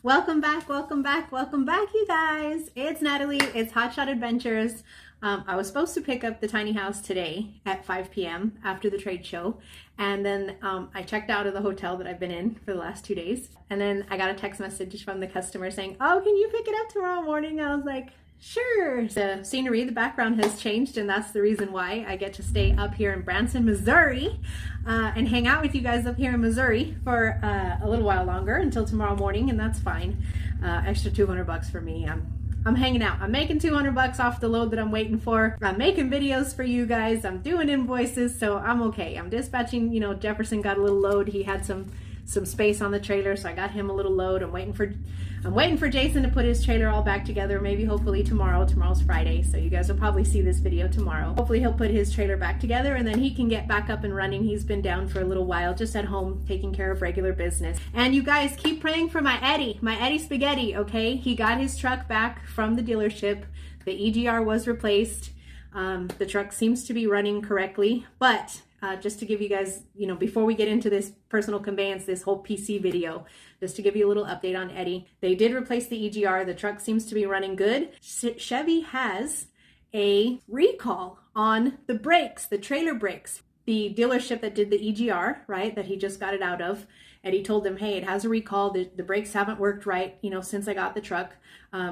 Welcome back, you guys. It's Natalie, it's Hotshot Adventures. I was supposed to pick up the tiny house today at 5 p.m. after the trade show. And then I checked out of the hotel that I've been in for the last 2 days. And then I got a text message from the customer saying, oh, can you pick it up tomorrow morning? I was like, sure. The scenery, the background has changed, and that's the reason why I get to stay up here in Branson, Missouri, and hang out with you guys up here in Missouri for a little while longer until tomorrow morning, and that's fine. Extra $200 for me. I'm hanging out. I'm making $200 off the load that I'm waiting for. I'm making videos for you guys. I'm doing invoices, so I'm okay. I'm dispatching. You know, Jefferson got a little load. He had some space on the trailer, so I got him a little load. I'm waiting for Jason to put his trailer all back together, maybe hopefully tomorrow. Tomorrow's Friday, so you guys will probably see this video tomorrow. Hopefully he'll put his trailer back together and then he can get back up and running. He's been down for a little while, just at home taking care of regular business. And you guys keep praying for my Eddie Spaghetti, okay? He got his truck back from the dealership. The EGR was replaced. The truck seems to be running correctly, but just to give you guys, you know, before we get into this personal conveyance, this whole PC video, just to give you a little update on Eddie, they did replace the EGR. The truck seems to be running good. Chevy has a recall on the brakes, the trailer brakes. The dealership that did the EGR, right, that he just got it out of, Eddie told them, hey, it has a recall. The brakes haven't worked right, you know, since I got the truck.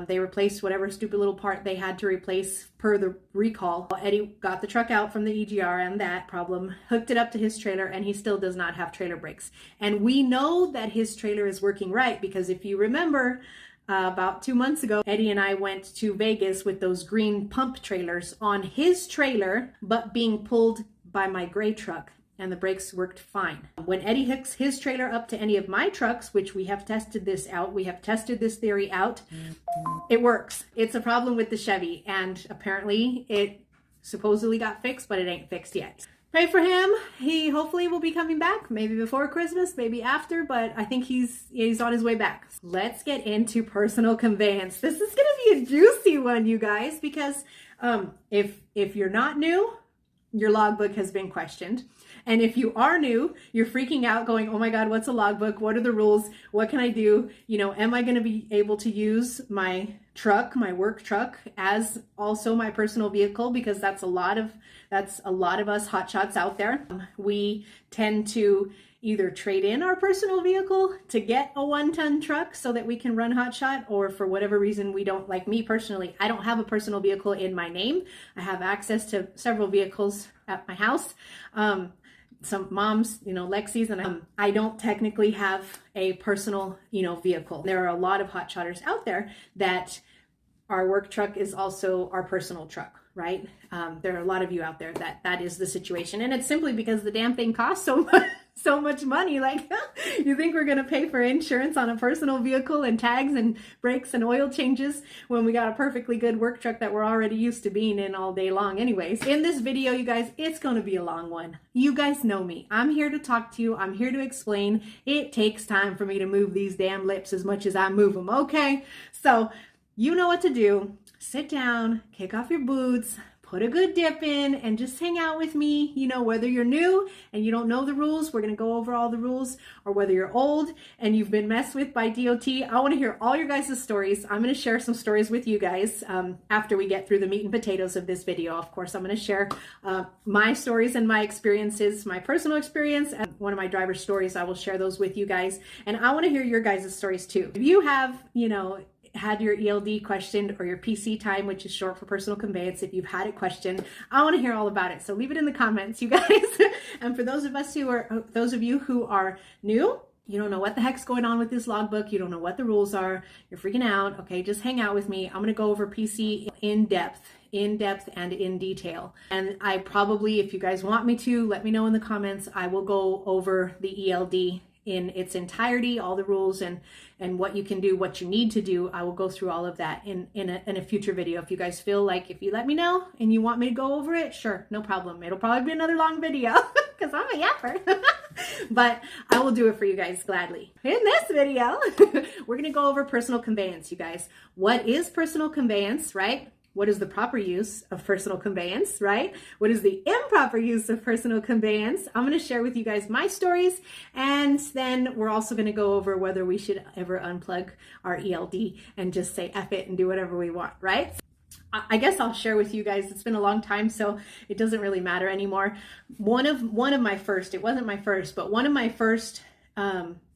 They replaced whatever stupid little part they had to replace per the recall. Eddie got the truck out from the EGR and that problem, hooked it up to his trailer, and he still does not have trailer brakes. And we know that his trailer is working right, because if you remember, about 2 months ago, Eddie and I went to Vegas with those green pump trailers on his trailer, but being pulled by my gray truck, and the brakes worked fine. When Eddie hooks his trailer up to any of my trucks, which we have tested this out, we have tested this theory out, it works. It's a problem with the Chevy, and apparently it supposedly got fixed, but it ain't fixed yet. Pray for him. He hopefully will be coming back, maybe before Christmas, maybe after, but I think he's on his way back. Let's get into personal conveyance. This is gonna be a juicy one, you guys, because if you're not new, your logbook has been questioned. And if you are new, you're freaking out going, oh my God, what's a logbook? What are the rules? What can I do? You know, am I going to be able to use my truck, my work truck, as also my personal vehicle? Because that's a lot of us hotshots out there. We tend to either trade in our personal vehicle to get a 1-ton truck so that we can run hotshot, or for whatever reason we don't. Like me personally, I don't have a personal vehicle in my name. I have access to several vehicles at my house. Some moms, you know, Lexi's, and I don't technically have a personal, you know, vehicle. There are a lot of hotshotters out there that our work truck is also our personal truck, right? There are a lot of you out there that is the situation, and it's simply because the damn thing costs so much money. Like, you think we're gonna pay for insurance on a personal vehicle and tags and brakes and oil changes when we got a perfectly good work truck that we're already used to being in all day long anyways? In this video, you guys, it's gonna be a long one. You guys know me. I'm here to talk to you. I'm here to explain. It takes time for me to move these damn lips as much as I move them, okay? So you know what to do. Sit down, kick off your boots, put a good dip in, and just hang out with me. You know, whether you're new and you don't know the rules, we're going to go over all the rules, or whether you're old and you've been messed with by DOT, I want to hear all your guys' stories. I'm going to share some stories with you guys after we get through the meat and potatoes of this video. Of course, I'm going to share my stories and my experiences, my personal experience, and one of my driver stories. I will share those with you guys. And I want to hear your guys' stories too. If you have, you know, had your ELD questioned, or your PC time, which is short for personal conveyance, if you've had it questioned, I want to hear all about it. So leave it in the comments, you guys. And for those of you who are new, you don't know what the heck's going on with this logbook, you don't know what the rules are, you're freaking out, okay, just hang out with me. I'm going to go over PC in depth and in detail. And I probably, if you guys want me to, let me know in the comments. I will go over the ELD in its entirety, all the rules and what you can do, what you need to do. I will go through all of that in a future video. If you guys feel like, if you let me know and you want me to go over it, sure, no problem. It'll probably be another long video because I'm a yapper. But I will do it for you guys gladly. In this video, we're gonna go over personal conveyance, you guys. What is personal conveyance, right? what is the proper use of personal conveyance, right? What is the improper use of personal conveyance? I'm going to share with you guys my stories, and then we're also going to go over whether we should ever unplug our ELD and just say F it and do whatever we want, right? I guess I'll share with you guys. It's been a long time, so it doesn't really matter anymore. One of my first, it wasn't my first, but one of my first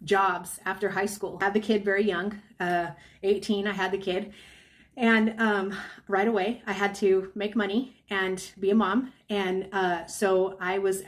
jobs after high school. I had the kid very young, 18, I had the kid. And right away, I had to make money and be a mom. And so I was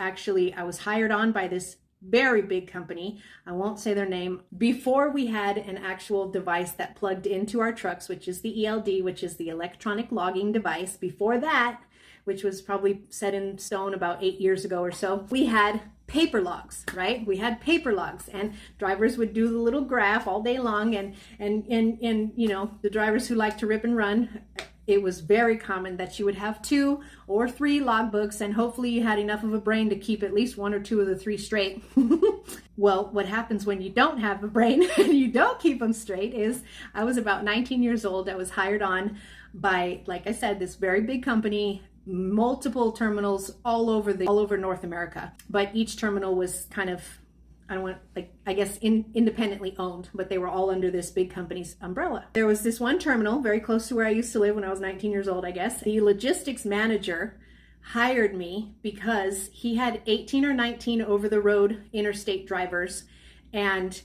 hired on by this very big company. I won't say their name. Before we had an actual device that plugged into our trucks, which is the ELD, which is the electronic logging device. Before that, which was probably set in stone about 8 years ago or so, we had paper logs, right? We had paper logs, and drivers would do the little graph all day long, and you know, the drivers who like to rip and run, it was very common that you would have 2 or 3 logbooks, and hopefully you had enough of a brain to keep at least 1 or 2 of the 3 straight. Well, what happens when you don't have a brain and you don't keep them straight is, I was about 19 years old. I was hired on by, like I said, this very big company, multiple terminals all over North America. But each terminal was kind of, I guess independently owned, but they were all under this big company's umbrella. There was this one terminal very close to where I used to live when I was 19 years old, I guess. The logistics manager hired me because he had 18 or 19 over-the-road interstate drivers, and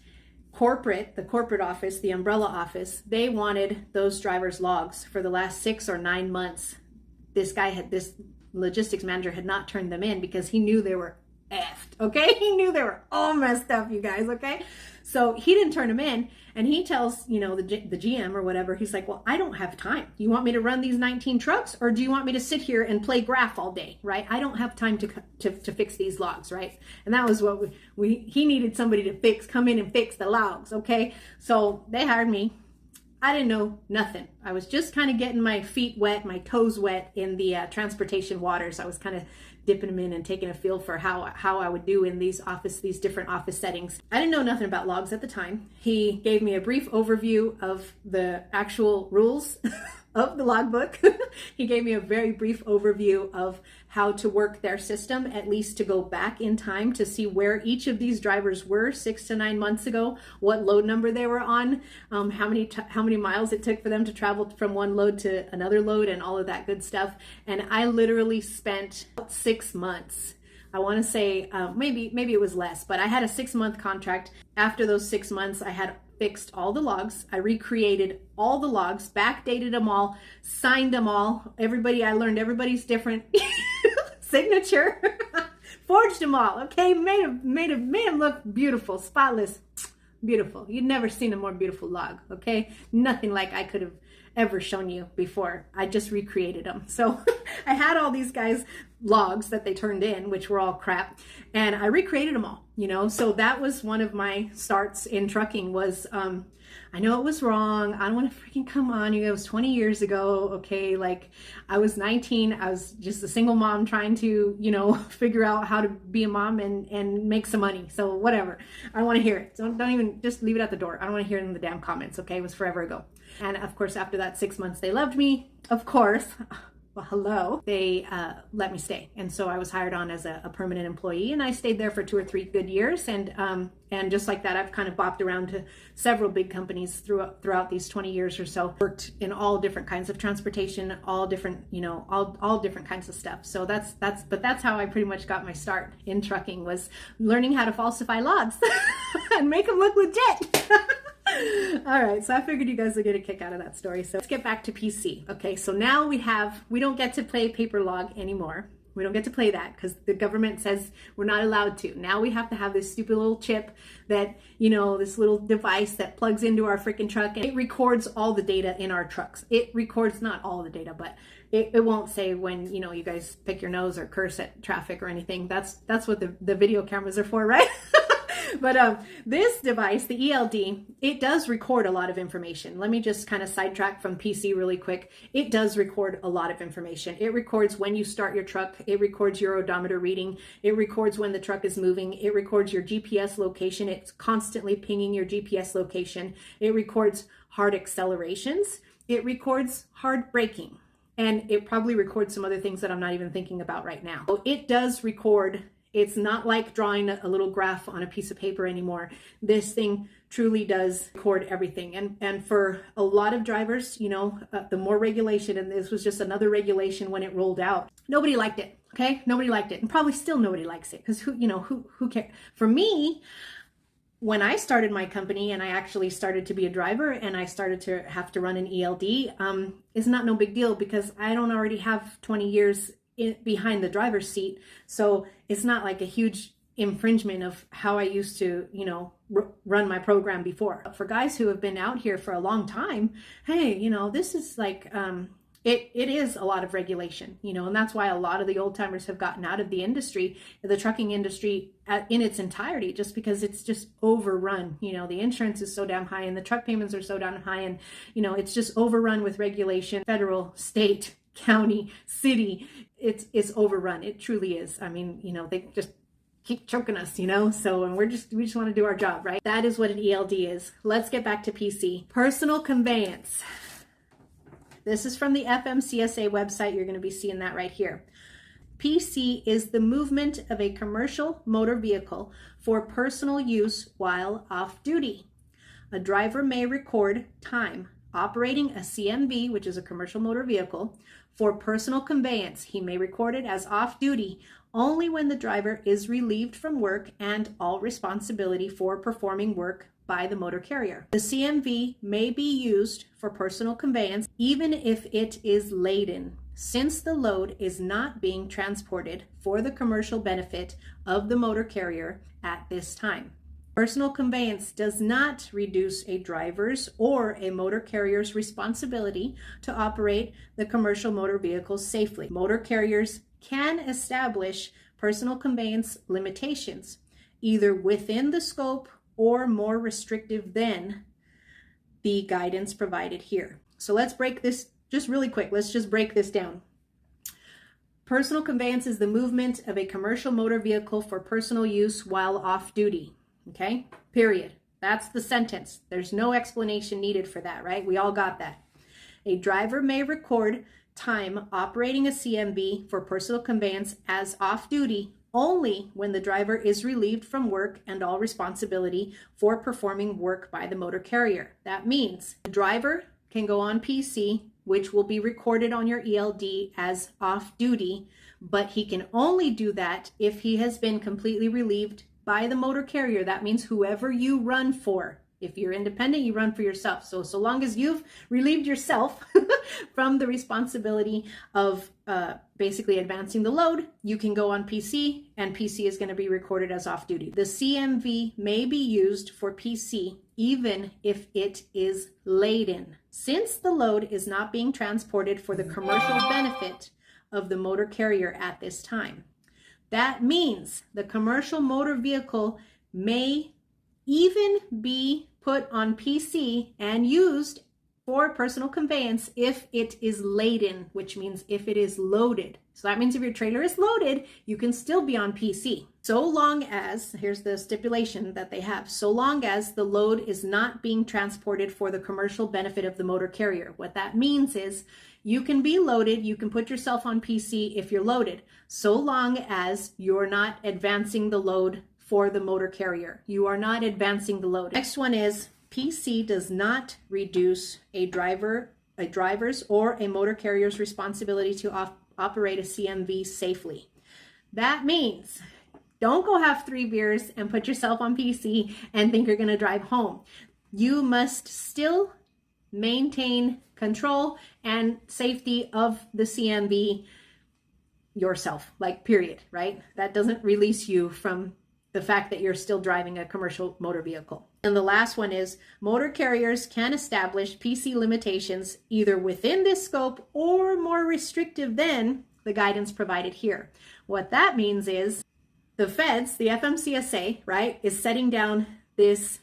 the corporate office, the umbrella office, they wanted those drivers' logs for the last 6 or 9 months. This logistics manager had not turned them in because he knew they were effed, okay? He knew they were all messed up, you guys, okay? So he didn't turn them in, and he tells, you know, the GM or whatever, he's like, well, I don't have time. You want me to run these 19 trucks, or do you want me to sit here and play graph all day, right? I don't have time to fix these logs, right? And that was what he needed somebody to come in and fix the logs, okay? So they hired me. I didn't know nothing. I was just kind of getting my feet wet, my toes wet in the transportation waters. I was kind of dipping them in and taking a feel for how I would do in these different office settings. I didn't know nothing about logs at the time. He gave me a brief overview of the actual rules of the logbook. He gave me a very brief overview of how to work their system, at least to go back in time to see where each of these drivers were 6 to 9 months ago, what load number they were on, how many miles it took for them to travel from one load to another load, and all of that good stuff. And I literally spent 6 months. I want to say maybe it was less, but I had a 6-month contract. After those 6 months, I had fixed all the logs. I recreated all the logs, backdated them all, signed them all. I learned everybody's different signature, forged them all. Okay, made them look beautiful, spotless, beautiful. You'd never seen a more beautiful log. Okay, nothing like I could have ever shown you before. I just recreated them. So I had all these guys' logs that they turned in, which were all crap, and I recreated them all, you know. So that was one of my starts in trucking. Was I know it was wrong. I don't want to freaking come on you. It was 20 years ago. Okay, like I was 19. I was just a single mom trying to, you know, figure out how to be a mom and make some money. So whatever. I don't want to hear it. Don't even, just leave it at the door. I don't want to hear it in the damn comments. Okay, it was forever ago. And of course, after that 6 months, they loved me. Of course. Well, hello. They let me stay, and so I was hired on as a permanent employee, and I stayed there for 2 or 3 good years. And just like that, I've kind of bopped around to several big companies throughout these 20 years or so. Worked in all different kinds of transportation, all different, you know, all different kinds of stuff. So that's how I pretty much got my start in trucking, was learning how to falsify logs and make them look legit. All right, so I figured you guys would get a kick out of that story. So let's get back to PC. Okay, so now we don't get to play paper log anymore. We don't get to play that because the government says we're not allowed to. Now we have to have this stupid little chip that, you know, this little device that plugs into our freaking truck, and it records all the data in our trucks. It records not all the data, but it won't say when, you know, you guys pick your nose or curse at traffic or anything. That's what the video cameras are for, right? But this device, the ELD, it does record a lot of information. Let me just kind of sidetrack from PC really quick. It does record a lot of information. It records when you start your truck. It records your odometer reading. It records when the truck is moving. It records your GPS location. It's constantly pinging your GPS location. It records hard accelerations. It records hard braking. And it probably records some other things that I'm not even thinking about right now. So it does record. It's not like drawing a little graph on a piece of paper anymore. This thing truly does record everything. And for a lot of drivers, you know, the more regulation, and this was just another regulation when it rolled out, nobody liked it. Okay, nobody liked it, and probably still nobody likes it, because who cares? For me, when I started my company and I actually started to be a driver and I started to have to run an ELD, it's not no big deal, because I don't already have 20 years behind the driver's seat. So it's not like a huge infringement of how I used to, you know, run my program before. But for guys who have been out here for a long time, hey, you know, this is like, it is a lot of regulation, you know, and that's why a lot of the old timers have gotten out of the industry, the trucking industry in its entirety, just because it's just overrun. You know, the insurance is so damn high and the truck payments are so damn high, and, you know, it's just overrun with regulation, federal, state, county, city. It's overrun. It truly is. I mean, you know, they just keep choking us, you know, so, and we just want to do our job, right? That is what an ELD is. Let's get back to PC. Personal conveyance. This is from the FMCSA website. You're going to be seeing that right here. PC is the movement of a commercial motor vehicle for personal use while off duty. A driver may record time operating a CMV, which is a commercial motor vehicle, for personal conveyance. He may record it as off duty only when the driver is relieved from work and all responsibility for performing work by the motor carrier. The CMV may be used for personal conveyance even if it is laden, since the load is not being transported for the commercial benefit of the motor carrier at this time. Personal conveyance does not reduce a driver's or a motor carrier's responsibility to operate the commercial motor vehicles safely. Motor carriers can establish personal conveyance limitations, either within the scope or more restrictive than the guidance provided here. So let's break this just really quick. Let's just break this down. Personal conveyance is the movement of a commercial motor vehicle for personal use while off duty. Okay, period. That's the sentence. There's no explanation needed for that, right? We all got that. A driver may record time operating a CMV for personal conveyance as off duty only when the driver is relieved from work and all responsibility for performing work by the motor carrier. That means the driver can go on PC, which will be recorded on your ELD as off duty, but he can only do that if he has been completely relieved by the motor carrier. That means whoever you run for. If you're independent, you run for yourself. So long as you've relieved yourself from the responsibility of basically advancing the load, you can go on PC, and PC is going to be recorded as off duty. The CMV may be used for PC even if it is laden, since the load is not being transported for the commercial benefit of the motor carrier at this time. That means the commercial motor vehicle may even be put on PC and used for personal conveyance if it is laden, which means if it is loaded. So that means if your trailer is loaded, you can still be on PC. So long as, here's the stipulation that they have, so long as the load is not being transported for the commercial benefit of the motor carrier. What that means is you can be loaded, you can put yourself on PC if you're loaded, so long as you're not advancing the load for the motor carrier. You are not advancing the load. Next one is PC does not reduce a driver's or a motor carrier's responsibility to operate a CMV safely. That means don't go have 3 beers and put yourself on PC and think you're going to drive home. You must still maintain control and safety of the CMV yourself, like period, right? That doesn't release you from the fact that you're still driving a commercial motor vehicle. And the last one is motor carriers can establish PC limitations either within this scope or more restrictive than the guidance provided here. What that means is the feds, the FMCSA, right, is setting down this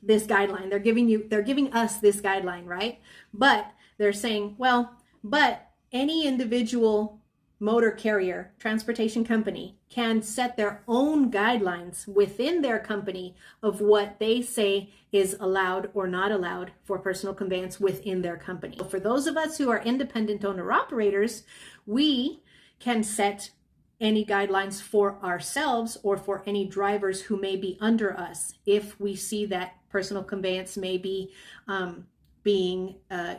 guideline. They're giving us this guideline, right? But they're saying, well, but any individual motor carrier, transportation company can set their own guidelines within their company of what they say is allowed or not allowed for personal conveyance within their company. So for those of us who are independent owner operators, we can set any guidelines for ourselves or for any drivers who may be under us if we see that personal conveyance may be being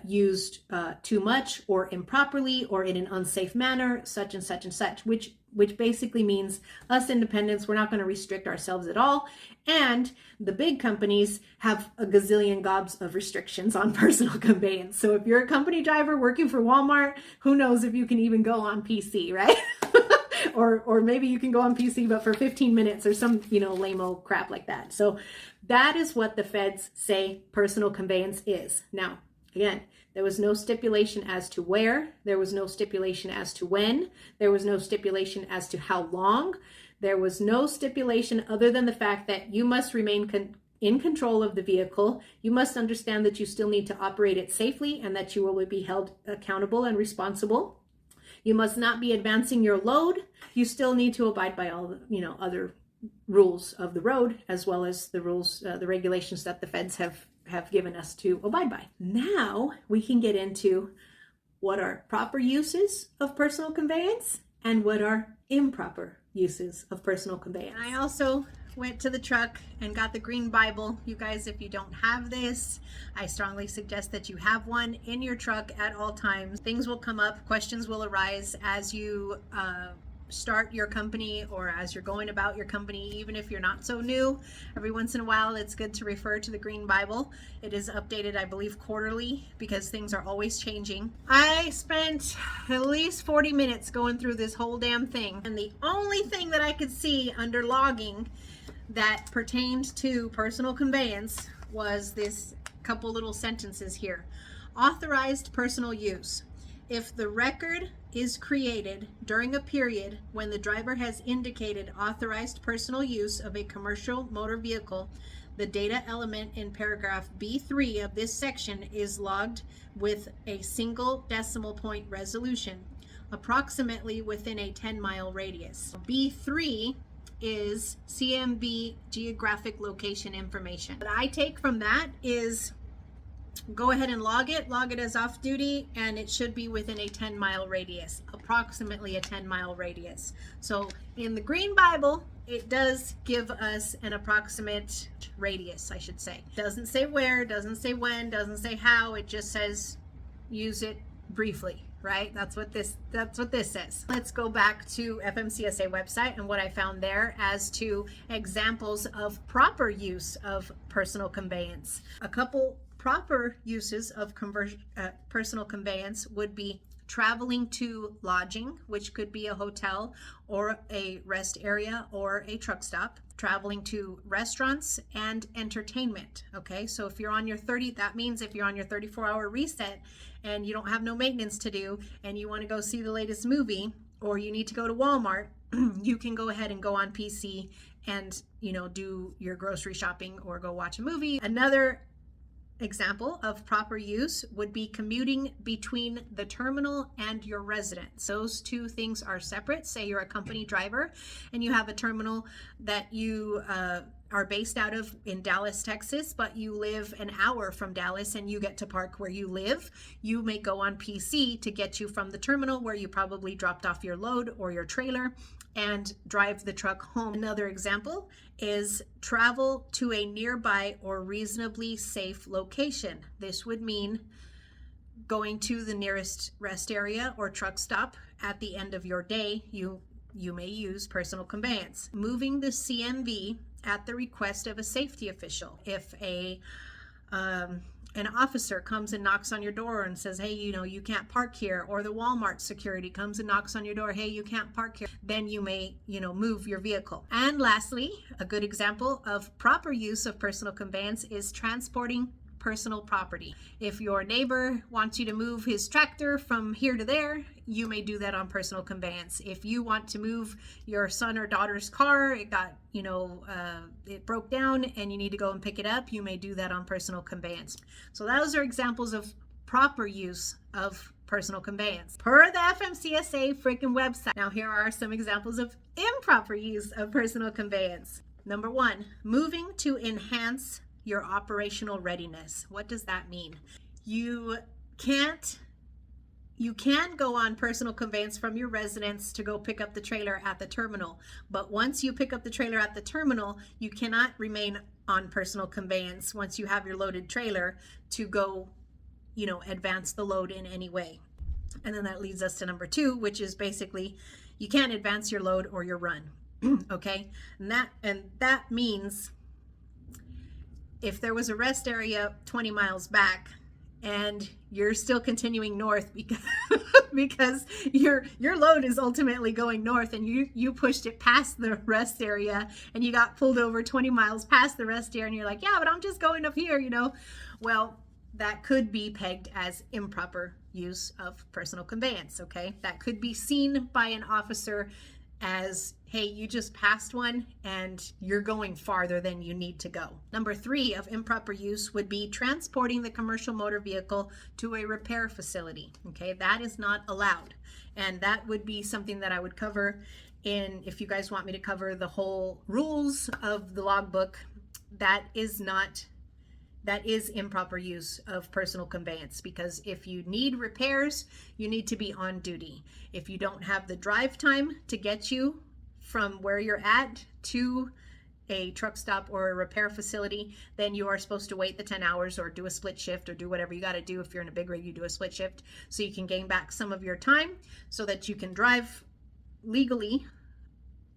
used too much or improperly or in an unsafe manner, such and such and such, which basically means us independents, we're not going to restrict ourselves at all. And the big companies have a gazillion gobs of restrictions on personal conveyance. So if you're a company driver working for Walmart, who knows if you can even go on PC, right? or maybe you can go on PC, but for 15 minutes or some, lame-o crap like that. So that is what the feds say personal conveyance is. Now, again, there was no stipulation as to where, there was no stipulation as to when, there was no stipulation as to how long, there was no stipulation other than the fact that you must remain in control of the vehicle. You must understand that you still need to operate it safely and that you will be held accountable and responsible. You must not be advancing your load. You still need to abide by all the, other rules of the road, as well as the rules, the regulations that the feds have given us to abide by. Now we can get into what are proper uses of personal conveyance and what are improper uses of personal conveyance. I also went to the truck and got the green Bible. You guys, if you don't have this, I strongly suggest that you have one in your truck at all times. Things will come up, questions will arise as you start your company or as you're going about your company, even if you're not so new. Every once in a while, it's good to refer to the green Bible. It is updated, I believe, quarterly because things are always changing. I spent at least 40 minutes going through this whole damn thing, and the only thing that I could see under logging that pertained to personal conveyance was this couple little sentences here. Authorized personal use. If the record is created during a period when the driver has indicated authorized personal use of a commercial motor vehicle, the data element in paragraph B3 of this section is logged with a single decimal point resolution, approximately within a 10-mile radius. B3 is CMV geographic location information. What I take from that is go ahead and log it as off duty, and it should be within a 10-mile radius, approximately a 10-mile radius. So in the green Bible, it does give us an approximate radius, I should say. Doesn't say where, doesn't say when, doesn't say how, it just says use it briefly, right? That's what this says. Let's go back to FMCSA website and what I found there as to examples of proper use of personal conveyance. A couple proper uses of personal conveyance would be traveling to lodging, which could be a hotel or a rest area or a truck stop, traveling to restaurants and entertainment. Okay, so if you're on your that means if you're on your 34-hour reset and you don't have no maintenance to do and you want to go see the latest movie, or you need to go to Walmart, you can go ahead and go on PC and do your grocery shopping or go watch a movie. Another example of proper use would be commuting between the terminal and your residence. Those two things are separate. Say you're a company driver and you have a terminal that you are based out of in Dallas, Texas, but you live an hour from Dallas and you get to park where you live. You may go on PC to get you from the terminal where you probably dropped off your load or your trailer and drive the truck home. Another example is travel to a nearby or reasonably safe location. This would mean going to the nearest rest area or truck stop at the end of your day. You may use personal conveyance. Moving the CMV at the request of a safety official. If an officer comes and knocks on your door and says, hey, you can't park here, or the Walmart security comes and knocks on your door, hey, you can't park here, then you may, move your vehicle. And lastly, a good example of proper use of personal conveyance is transporting personal property. If your neighbor wants you to move his tractor from here to there, you may do that on personal conveyance. If you want to move your son or daughter's car, it got, it broke down and you need to go and pick it up, you may do that on personal conveyance. So those are examples of proper use of personal conveyance per the FMCSA freaking website. Now, here are some examples of improper use of personal conveyance. Number 1, moving to enhance your operational readiness. What does that mean? You can go on personal conveyance from your residence to go pick up the trailer at the terminal. But once you pick up the trailer at the terminal, you cannot remain on personal conveyance once you have your loaded trailer to go, advance the load in any way. And then that leads us to number 2, which is basically you can't advance your load or your run. Okay? And that means if there was a rest area 20 miles back and you're still continuing north because your load is ultimately going north, and you pushed it past the rest area and you got pulled over 20 miles past the rest area, and you're like, yeah, but I'm just going up here, Well, that could be pegged as improper use of personal conveyance, okay? That could be seen by an officer as, hey, you just passed one and you're going farther than you need to go. Number 3 of improper use would be transporting the commercial motor vehicle to a repair facility. Okay, that is not allowed. And that would be something that I would cover if you guys want me to cover the whole rules of the logbook. That is improper use of personal conveyance, because if you need repairs, you need to be on duty. If you don't have the drive time to get you from where you're at to a truck stop or a repair facility, then you are supposed to wait the 10 hours or do a split shift or do whatever you got to do. If you're in a big rig, you do a split shift so you can gain back some of your time so that you can legally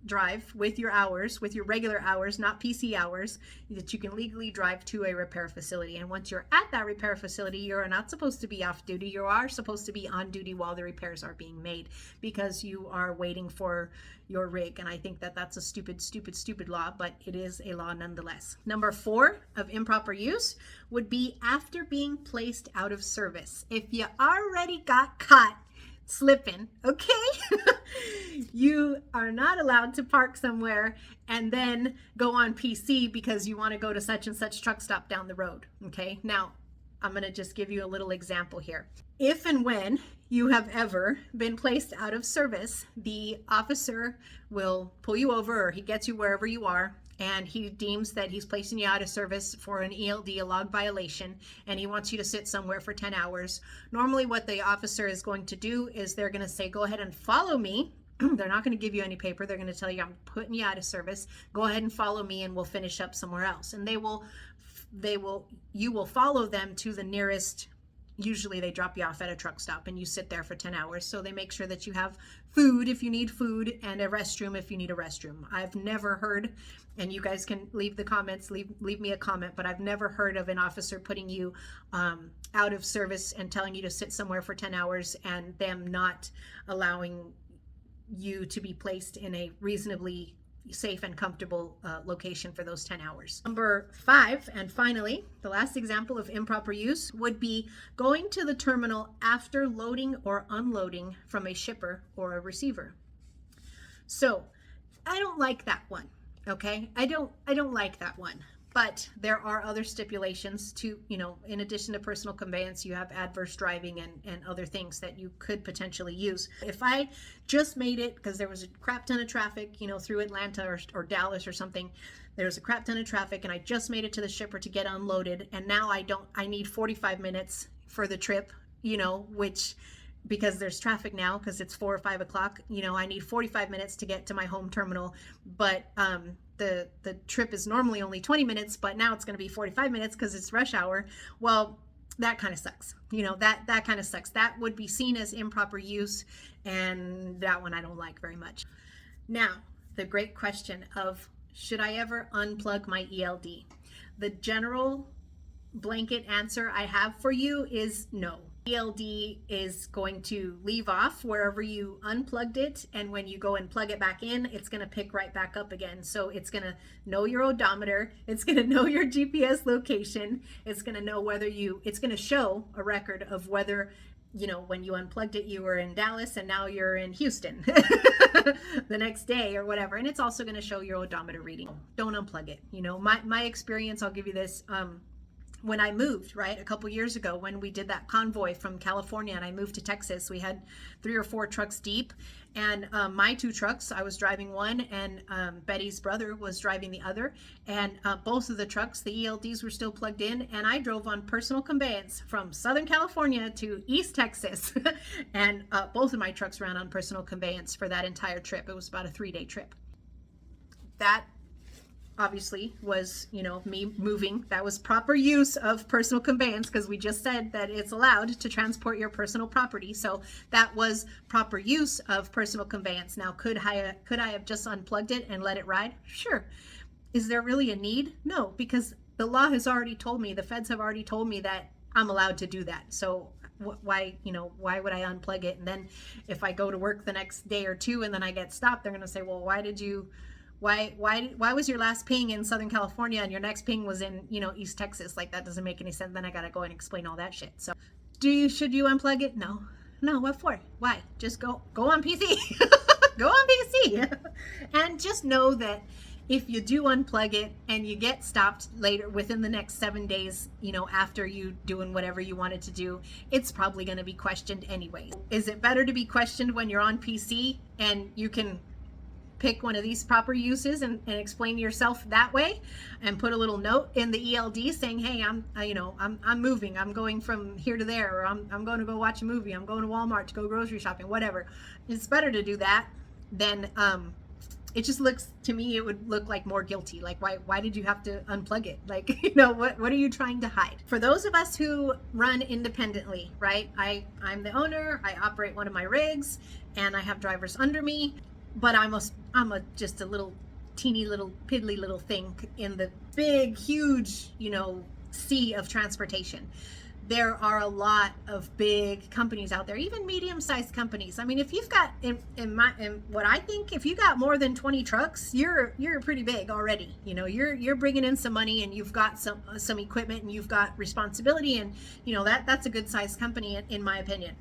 drive with your hours, with your regular hours, not PC hours, that you can legally drive to a repair facility. And once you're at that repair facility, you're not supposed to be off duty. You are supposed to be on duty while the repairs are being made, because you are waiting for your rig. And I think that that's a stupid law, but it is a law nonetheless. Number 4 of improper use would be after being placed out of service. If you already got caught slipping, okay? You are not allowed to park somewhere and then go on PC because you want to go to such and such truck stop down the road. Okay, now I'm going to just give you a little example here. If and when you have ever been placed out of service, the officer will pull you over, or he gets you wherever you are, and he deems that he's placing you out of service for an ELD, a log violation, and he wants you to sit somewhere for 10 hours. Normally what the officer is going to do is they're going to say, go ahead and follow me. They're not going to give you any paper. They're going to tell you, I'm putting you out of service. Go ahead and follow me and we'll finish up somewhere else. And you will follow them to the nearest. Usually they drop you off at a truck stop and you sit there for 10 hours. So they make sure that you have food if you need food and a restroom if you need a restroom. I've never heard, and you guys can leave the comments, leave me a comment, but I've never heard of an officer putting you out of service and telling you to sit somewhere for 10 hours and them not allowing you to be placed in a reasonably safe and comfortable location for those 10 hours. Number 5, and finally, the last example of improper use would be going to the terminal after loading or unloading from a shipper or a receiver. So I don't like that one. Okay, I don't like that one. But there are other stipulations to, in addition to personal conveyance, you have adverse driving and other things that you could potentially use. If I just made it, because there was a crap ton of traffic, through Atlanta or Dallas or something, there was a crap ton of traffic and I just made it to the shipper to get unloaded, and now I need 45 minutes for the trip, which, because there's traffic now, because it's 4 or 5 o'clock, I need 45 minutes to get to my home terminal, but the trip is normally only 20 minutes, but now it's going to be 45 minutes because it's rush hour. Well, that kind of sucks. That kind of sucks. That would be seen as improper use, and that one I don't like very much. Now, the great question of, should I ever unplug my ELD? The general blanket answer I have for you is no. ELD is going to leave off wherever you unplugged it, and when you go and plug it back in, it's going to pick right back up again. So it's going to know your odometer, it's going to know your GPS location, it's going to know it's going to show a record of whether, when you unplugged it, you were in Dallas and now you're in Houston the next day or whatever. And it's also going to show your odometer reading. Don't unplug it. My experience, I'll give you this, when I moved, right, a couple years ago, when we did that convoy from California and I moved to Texas, we had 3 or 4 trucks deep, and my 2 trucks, I was driving one, and Betty's brother was driving the other, and both of the trucks, the ELDs were still plugged in, and I drove on personal conveyance from Southern California to East Texas, and both of my trucks ran on personal conveyance for that entire trip. It was about a 3-day trip. That obviously was, you know, me moving. That was proper use of personal conveyance, because we just said that it's allowed to transport your personal property. So that was proper use of personal conveyance. Now, could I have just unplugged it and let it ride? Sure. Is there really a need? No, because the law has already told me, the feds have already told me that I'm allowed to do that. So why would I unplug it? And then if I go to work the next day or 2 and then I get stopped, they're going to say, well, why was your last ping in Southern California and your next ping was in, you know, East Texas? Like, that doesn't make any sense. Then I gotta go and explain all that shit. So should you unplug it? No, what for? Why? Just go on PC. Go on PC. And just know that if you do unplug it and you get stopped later within the next 7 days, you know, after you doing whatever you wanted to do, it's probably going to be questioned anyway. Is it better to be questioned when you're on PC and you can pick one of these proper uses and explain yourself that way, and put a little note in the ELD saying, hey, I'm moving, I'm going from here to there, or I'm going to go watch a movie, I'm going to Walmart to go grocery shopping, whatever. It's better to do that than it just looks, to me, it would look like more guilty. Like, why did you have to unplug it? Like, you know, what are you trying to hide? For those of us who run independently, right? I'm the owner, I operate one of my rigs, and I have drivers under me. But I'm just a little teeny little piddly little thing in the big, huge, you know, sea of transportation. There are a lot of big companies out there, even medium-sized companies. I mean, if you've got, in what I think, if you got more than 20 trucks, you're pretty big already. You know, you're bringing in some money, and you've got some equipment, and you've got responsibility, and you know that's a good-sized company in my opinion.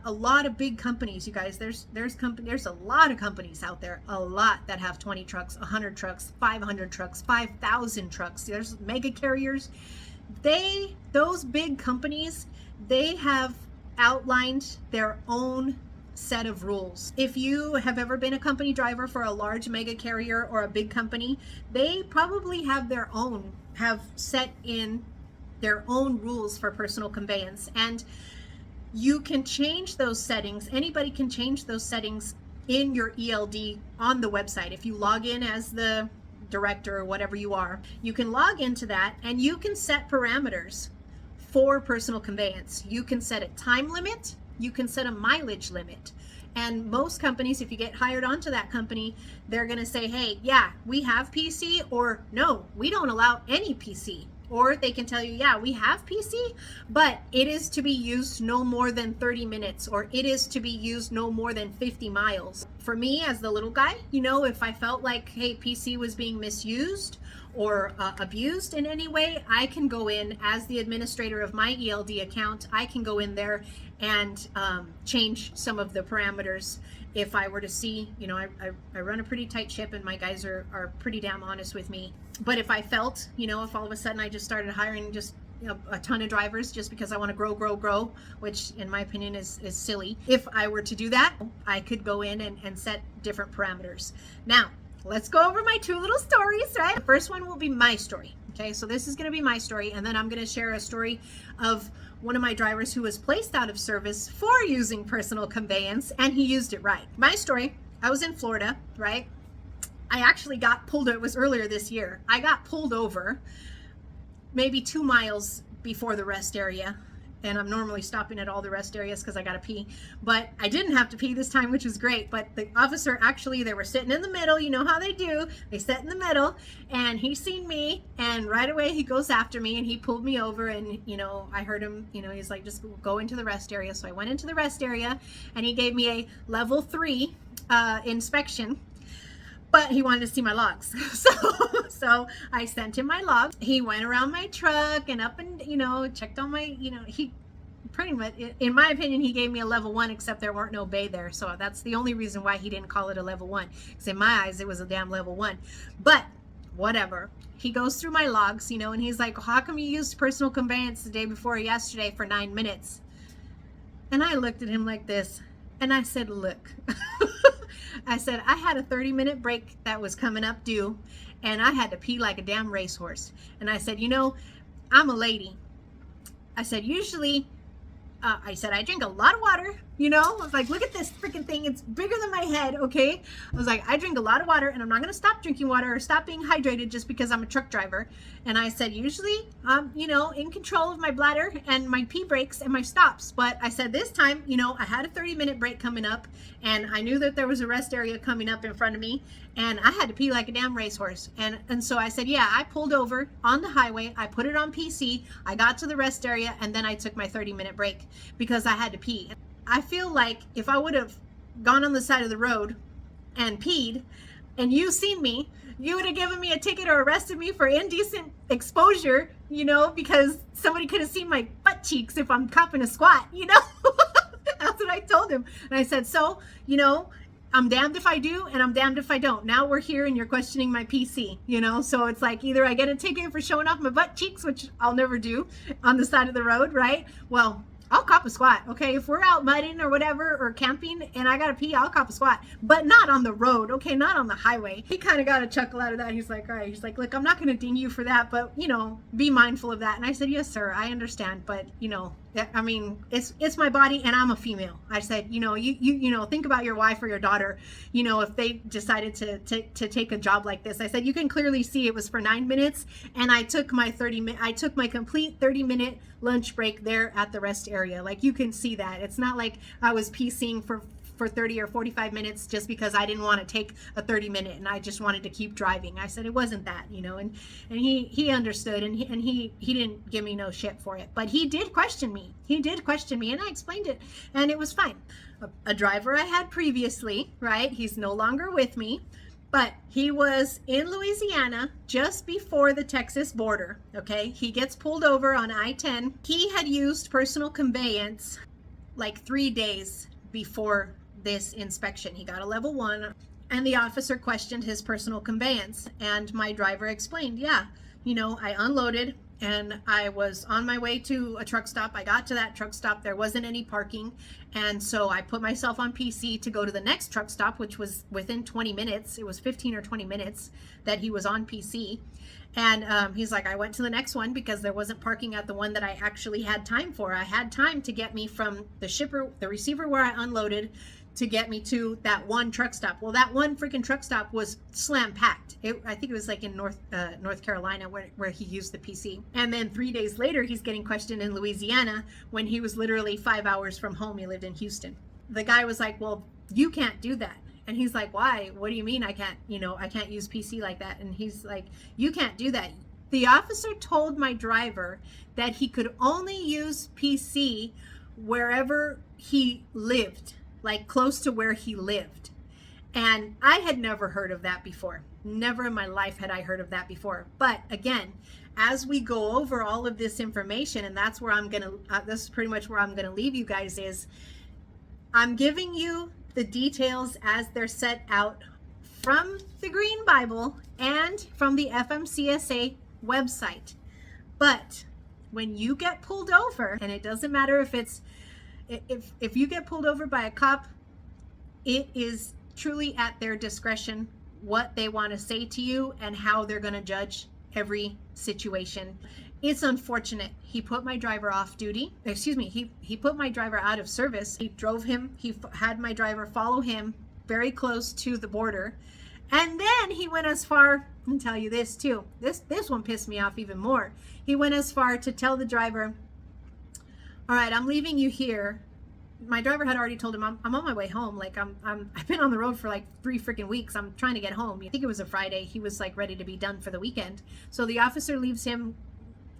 A lot of big companies, you guys, there's a lot of companies out there, a lot that have 20 trucks, 100 trucks, 500 trucks, 5,000 trucks. There's mega carriers. Those big companies, they have outlined their own set of rules. If you have ever been a company driver for a large mega carrier or a big company, they probably have set in their own rules for personal conveyance. And you can change those settings. Anybody can change those settings in your ELD on the website. If you log in as the director or whatever you are, you can log into that and you can set parameters for personal conveyance. You can set a time limit, you can set a mileage limit. And most companies, if you get hired onto that company, they're going to say, hey, yeah, we have PC, or no, we don't allow any PC. Or they can tell you, yeah, we have PC, but it is to be used no more than 30 minutes, or it is to be used no more than 50 miles. For me, as the little guy, you know, if I felt like, hey, PC was being misused or abused in any way, I can go in as the administrator of my ELD account. I can go in there and change some of the parameters. If I were to see, you know, I run a pretty tight ship, and my guys are pretty damn honest with me. But if I felt, you know, if all of a sudden I just started hiring just, you know, a ton of drivers just because I want to grow, which in my opinion is silly. If I were to do that, I could go in and set different parameters. Now, let's go over my 2 little stories, right? The first one will be my story. Okay, so this is going to be my story, and then I'm going to share a story of one of my drivers who was placed out of service for using personal conveyance, and he used it right. My story, I was in Florida, right? I actually got pulled, it was earlier this year. I got pulled over maybe 2 miles before the rest area. And I'm normally stopping at all the rest areas because I got to pee. But I didn't have to pee this time, which was great. But the officer, actually, they were sitting in the middle. You know how they do. They sit in the middle. And he seen me. And right away, he goes after me. And he pulled me over. And, you know, I heard him, you know, he's like, just go into the rest area. So I went into the rest area. And he gave me a level 3 inspection. But he wanted to see my logs. So I sent him my logs. He went around my truck and up and, you know, checked on my, you know, he pretty much, in my opinion, he gave me a level 1, except there weren't no bay there. So that's the only reason why he didn't call it a level 1. Because in my eyes, it was a damn level 1. But whatever. He goes through my logs, you know, and he's like, how come you used personal conveyance the day before yesterday for 9 minutes? And I looked at him like this, and I said, look, I said, I had a 30-minute break that was coming up due, and I had to pee like a damn racehorse. And I said, you know, I'm a lady. I said, usually, I said, I drink a lot of water, you know? I was like, look at this freaking thing. It's bigger than my head, okay? I was like, I drink a lot of water, and I'm not going to stop drinking water or stop being hydrated just because I'm a truck driver. And I said, usually, you know, in control of my bladder and my pee breaks and my stops. But I said, this time, you know, I had a 30-minute break coming up, and I knew that there was a rest area coming up in front of me, and I had to pee like a damn racehorse. And so I said, yeah, I pulled over on the highway. I put it on PC. I got to the rest area, and then I took my 30-minute break because I had to pee. I feel like if I would have gone on the side of the road and peed, and you seen me, you would have given me a ticket or arrested me for indecent exposure, you know, because somebody could have seen my butt cheeks if I'm copping a squat, you know. That's what I told him. And I said, so, you know, I'm damned if I do and I'm damned if I don't. Now we're here and you're questioning my PC, you know? So it's like either I get a ticket for showing off my butt cheeks, which I'll never do on the side of the road, right? Well, I'll cop a squat, okay? If we're out mudding or whatever, or camping, and I gotta pee, I'll cop a squat. But not on the road, okay? Not on the highway. He kind of got a chuckle out of that. He's like, all right. He's like, look, I'm not gonna ding you for that, but, you know, be mindful of that. And I said, yes, sir, I understand. But, you know, I mean, it's my body and I'm a female. I said, you know, you know, think about your wife or your daughter, you know, if they decided to take a job like this. I said, you can clearly see it was for 9 minutes, and I took my complete 30-minute lunch break there at the rest area. Like, you can see that. It's not like I was PCing for 30 or 45 minutes just because I didn't want to take a 30-minute and I just wanted to keep driving. I said it wasn't that, you know, and he understood, and he didn't give me no shit for it. But he did question me. He did question me, and I explained it, and it was fine. A driver I had previously, right? He's no longer with me, but he was in Louisiana just before the Texas border, okay? He gets pulled over on I-10. He had used personal conveyance like 3 days before this inspection. He got a level 1, and the officer questioned his personal conveyance, and my driver explained, yeah, you know, I unloaded and I was on my way to a truck stop. I got to that truck stop, there wasn't any parking, and so I put myself on PC to go to the next truck stop, which was within 20 minutes. It was 15 or 20 minutes that he was on PC. And he's like, I went to the next one because there wasn't parking at the one that I actually had time for. I had time to get me from the receiver where I unloaded, to get me to that one truck stop. Well, that one freaking truck stop was slam packed. I think it was like in North Carolina where he used the PC. And then 3 days later, he's getting questioned in Louisiana when he was literally 5 hours from home. He lived in Houston. The guy was like, well, you can't do that. And he's like, why? What do you mean I can't, you know, I can't use PC like that? And he's like, you can't do that. The officer told my driver that he could only use PC wherever he lived, like close to where he lived. And I had never heard of that before. Never in my life had I heard of that before. But again, as we go over all of this information, and that's where I'm gonna, this is pretty much where I'm gonna leave you guys, is I'm giving you the details as they're set out from the Green Bible and from the FMCSA website. But when you get pulled over, and it doesn't matter if it's, if you get pulled over by a cop, it is truly at their discretion what they want to say to you and how they're going to judge every situation. It's unfortunate. He put my driver off duty. Excuse me. He put my driver out of service. He drove him. He had my driver follow him very close to the border. And then he went as far, I'll tell you this too. This one pissed me off even more. He went as far to tell the driver, all right, I'm leaving you here. My driver had already told him, I'm on my way home. Like I've been on the road for like 3 freaking weeks. I'm trying to get home. I think it was a Friday. He was like ready to be done for the weekend. So the officer leaves him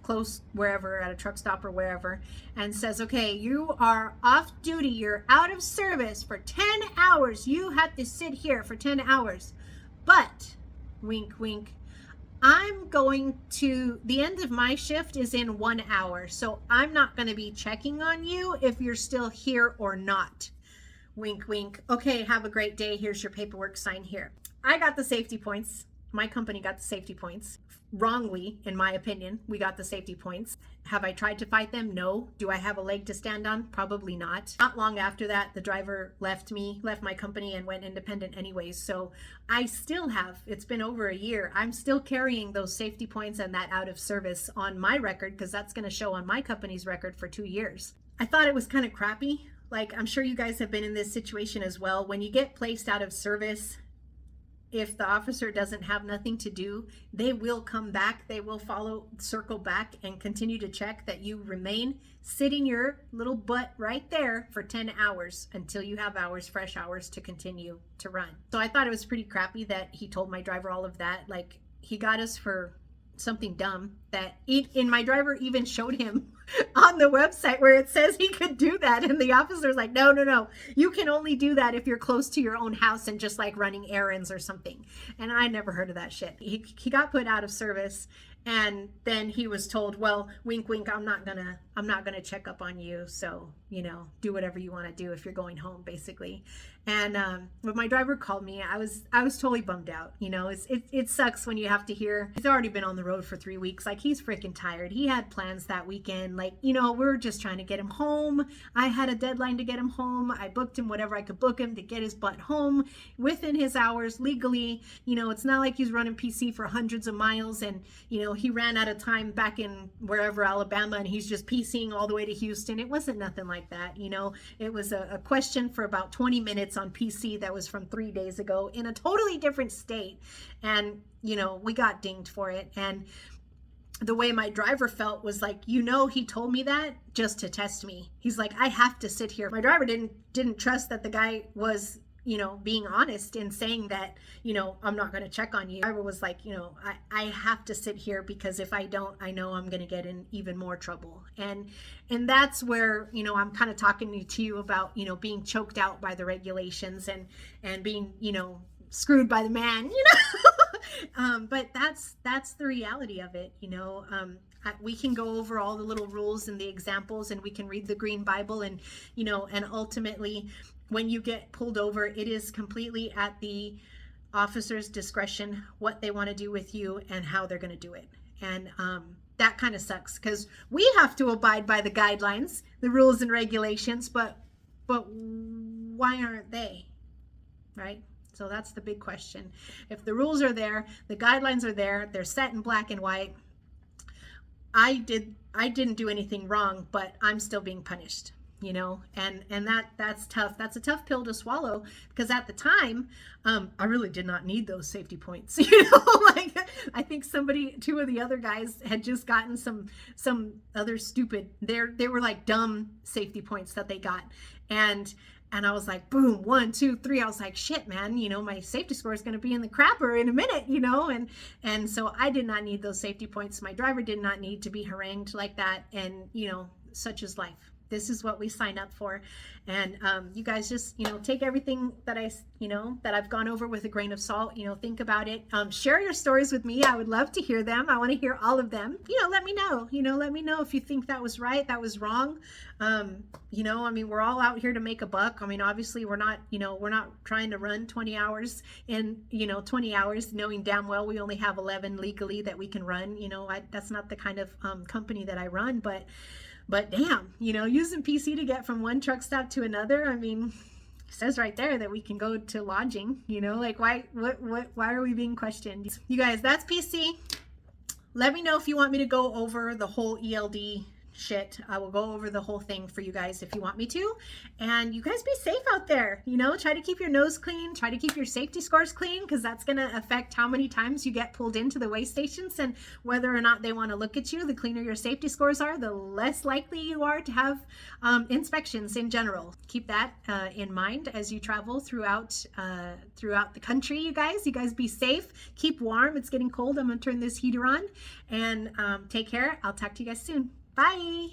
close wherever, at a truck stop or wherever, and says, okay, you are off duty. You're out of service for 10 hours. You have to sit here for 10 hours. But, wink, wink, I'm going to, the end of my shift is in 1 hour. So I'm not going to be checking on you if you're still here or not. Wink, wink. Okay, have a great day. Here's your paperwork. Sign here. I got the safety points. my company got the safety points. Wrongly, in my opinion, we got the safety points. Have I tried to fight them? No. Do I have a leg to stand on? Probably not. Not long after that, the driver left my company, and went independent anyways. So I still have, it's been over a year, I'm still carrying those safety points and that out of service on my record, because that's going to show on my company's record for 2 years. I thought it was kind of crappy. Like, I'm sure you guys have been in this situation as well. When you get placed out of service, if the officer doesn't have nothing to do, they will come back. They will circle back and continue to check that you remain sitting your little butt right there for 10 hours until you have fresh hours to continue to run. So I thought it was pretty crappy that he told my driver all of that. Like, he got us for something dumb that my driver even showed him on the website where it says he could do that, and the officer's like, no, you can only do that if you're close to your own house and just like running errands or something. And I never heard of that shit. He got put out of service, and then he was told, well, wink wink, I'm not gonna check up on you, so do whatever you want to do if you're going home, basically. And when my driver called me, I was totally bummed out. It sucks when you have to hear he's already been on the road for 3 weeks. Like, he's freaking tired. He had plans that weekend. Like, we were just trying to get him home. I had a deadline to get him home. I booked him whatever I could book him to get his butt home within his hours legally. It's not like he's running PC for hundreds of miles and he ran out of time back in wherever, Alabama, and he's just PCing all the way to Houston. It wasn't nothing like that. It was a question for about 20 minutes on PC that was from 3 days ago in a totally different state. And, we got dinged for it. And the way my driver felt was like, he told me that just to test me. He's like, I have to sit here. My driver didn't trust that the guy was, being honest in saying that, I'm not going to check on you. The driver was like, I have to sit here because if I don't, I know I'm going to get in even more trouble. And that's where, I'm kind of talking to you about, being choked out by the regulations and being, screwed by the man, but that's the reality of it. We can go over all the little rules and the examples, and we can read the Green Bible, and and ultimately when you get pulled over, it is completely at the officer's discretion what they want to do with you and how they're going to do it. And that kind of sucks, because we have to abide by the guidelines, the rules and regulations, but why aren't they? Right? So that's the big question. If the rules are there, the guidelines are there, they're set in black and white. I didn't do anything wrong, but I'm still being punished, and that's tough. That's a tough pill to swallow, because at the time, I really did not need those safety points. Like, I think two of the other guys had just gotten some other stupid, they were like dumb safety points that they got. And I was like, boom, 1, 2, 3. I was like, shit, man, my safety score is going to be in the crapper in a minute, and so I did not need those safety points. My driver did not need to be harangued like that. And, such is life. This is what we sign up for. And you guys just, take everything that that I've gone over with a grain of salt. Think about it. Share your stories with me. I would love to hear them. I want to hear all of them. Let me know. Let me know if you think that was right, that was wrong. We're all out here to make a buck. Obviously we're not trying to run 20 hours in, 20 hours knowing damn well we only have 11 legally that we can run. That's not the kind of company that I run, but damn, using PC to get from one truck stop to another, it says right there that we can go to lodging, like why are we being questioned? You guys, that's PC. Let me know if you want me to go over the whole ELD shit. I will go over the whole thing for you guys if you want me to. And you guys be safe out there. Try to keep your nose clean, try to keep your safety scores clean, because that's going to affect how many times you get pulled into the weigh stations and whether or not they want to look at you. The cleaner your safety scores are, the less likely you are to have inspections in general. Keep that in mind as you travel throughout the country. You guys be safe, keep warm. It's getting cold. I'm gonna turn this heater on, and take care. I'll talk to you guys soon. Bye.